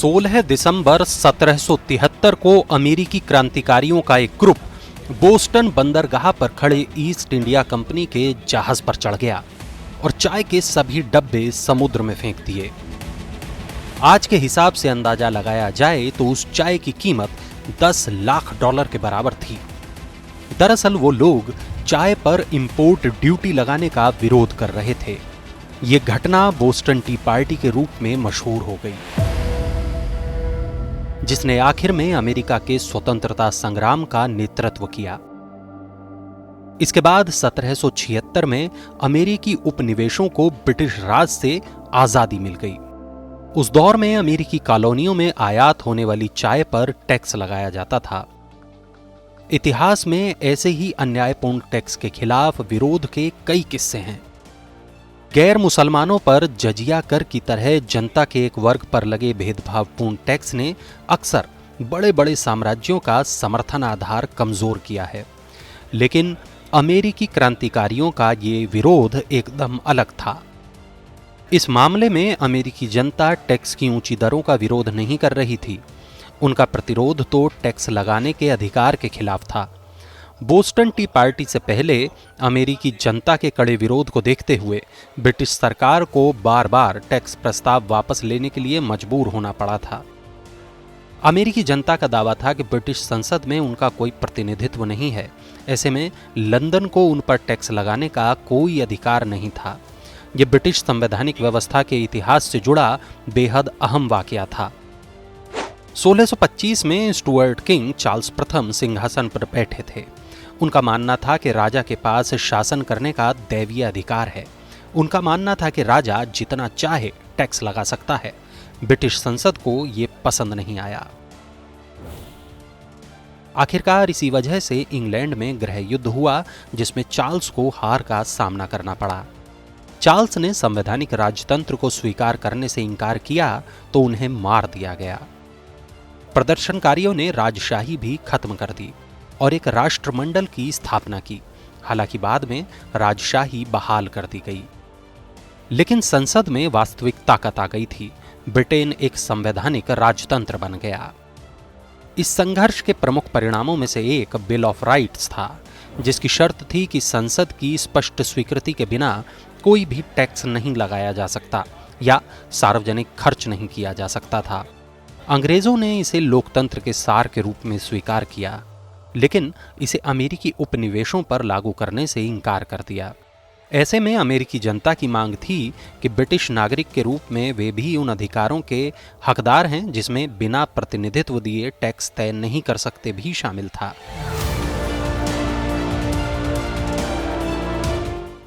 16 दिसंबर 1773 को अमेरिकी क्रांतिकारियों का एक ग्रुप बोस्टन बंदरगाह पर खड़े ईस्ट इंडिया कंपनी के जहाज पर चढ़ गया और चाय के सभी डब्बे समुद्र में फेंक दिए। आज के हिसाब से अंदाजा लगाया जाए तो उस चाय की कीमत $10 लाख के बराबर थी। दरअसल वो लोग चाय पर इंपोर्ट ड्यूटी लगाने का विरोध कर रहे थे। ये घटना बोस्टन टी पार्टी के रूप में मशहूर हो गई, जिसने आखिर में अमेरिका के स्वतंत्रता संग्राम का नेतृत्व किया। इसके बाद 1776 में अमेरिकी उपनिवेशों को ब्रिटिश राज से आजादी मिल गई। उस दौर में अमेरिकी कॉलोनियों में आयात होने वाली चाय पर टैक्स लगाया जाता था। इतिहास में ऐसे ही अन्यायपूर्ण टैक्स के खिलाफ विरोध के कई किस्से हैं। गैर मुसलमानों पर जजिया कर की तरह जनता के एक वर्ग पर लगे भेदभावपूर्ण टैक्स ने अक्सर बड़े बड़े साम्राज्यों का समर्थन आधार कमजोर किया है, लेकिन अमेरिकी क्रांतिकारियों का ये विरोध एकदम अलग था। इस मामले में अमेरिकी जनता टैक्स की ऊंची दरों का विरोध नहीं कर रही थी। उनका प्रतिरोध तो टैक्स लगाने के अधिकार के खिलाफ था। बोस्टन टी पार्टी से पहले अमेरिकी जनता के कड़े विरोध को देखते हुए ब्रिटिश सरकार को बार बार टैक्स प्रस्ताव वापस लेने के लिए मजबूर होना पड़ा था। अमेरिकी जनता का दावा था कि ब्रिटिश संसद में उनका कोई प्रतिनिधित्व नहीं है। ऐसे में लंदन को उन पर टैक्स लगाने का कोई अधिकार नहीं था। यह ब्रिटिश संवैधानिक व्यवस्था के इतिहास से जुड़ा बेहद अहम वाकया था। 1625 में स्टुअर्ट किंग चार्ल्स प्रथम सिंहासन पर बैठे थे। उनका मानना था कि राजा के पास शासन करने का दैवीय अधिकार है। उनका मानना था कि राजा जितना चाहे टैक्स लगा सकता है। ब्रिटिश संसद को यह पसंद नहीं आया। आखिरकार इसी वजह से इंग्लैंड में गृह युद्ध हुआ, जिसमें चार्ल्स को हार का सामना करना पड़ा। चार्ल्स ने संवैधानिक राजतंत्र को स्वीकार करने से इनकार किया तो उन्हें मार दिया गया। प्रदर्शनकारियों ने राजशाही भी खत्म कर दी और एक राष्ट्रमंडल की स्थापना की। हालांकि बाद में राजशाही बहाल कर दी गई, लेकिन संसद में वास्तविक ताकत आ गई थी। ब्रिटेन एक संवैधानिक राजतंत्र बन गया। इस संघर्ष के प्रमुख परिणामों में से एक बिल ऑफ राइट्स था, जिसकी शर्त थी कि संसद की स्पष्ट स्वीकृति के बिना कोई भी टैक्स नहीं लगाया जा सकता या सार्वजनिक खर्च नहीं किया जा सकता था। अंग्रेजों ने इसे लोकतंत्र के सार के रूप में स्वीकार किया, लेकिन इसे अमेरिकी उपनिवेशों पर लागू करने से इनकार कर दिया। ऐसे में अमेरिकी जनता की मांग थी कि ब्रिटिश नागरिक के रूप में वे भी उन अधिकारों के हकदार हैं जिसमें बिना प्रतिनिधित्व दिए टैक्स तय नहीं कर सकते भी शामिल था।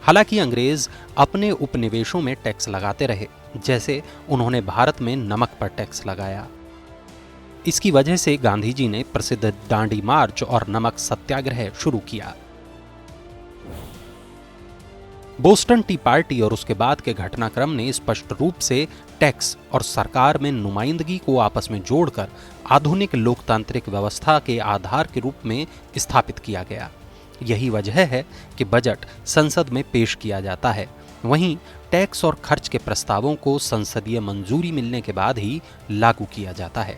हालांकि अंग्रेज अपने उपनिवेशों में टैक्स लगाते रहे, जैसे उन्होंने भारत में नमक पर टैक्स लगाया। इसकी वजह से गांधी जी ने प्रसिद्ध दांडी मार्च और नमक सत्याग्रह शुरू किया। बोस्टन टी पार्टी और उसके बाद के घटनाक्रम ने स्पष्ट रूप से टैक्स और सरकार में नुमाइंदगी को आपस में जोड़कर आधुनिक लोकतांत्रिक व्यवस्था के आधार के रूप में स्थापित किया गया। यही वजह है कि बजट संसद में पेश किया जाता है। वहीं टैक्स और खर्च के प्रस्तावों को संसदीय मंजूरी मिलने के बाद ही लागू किया जाता है।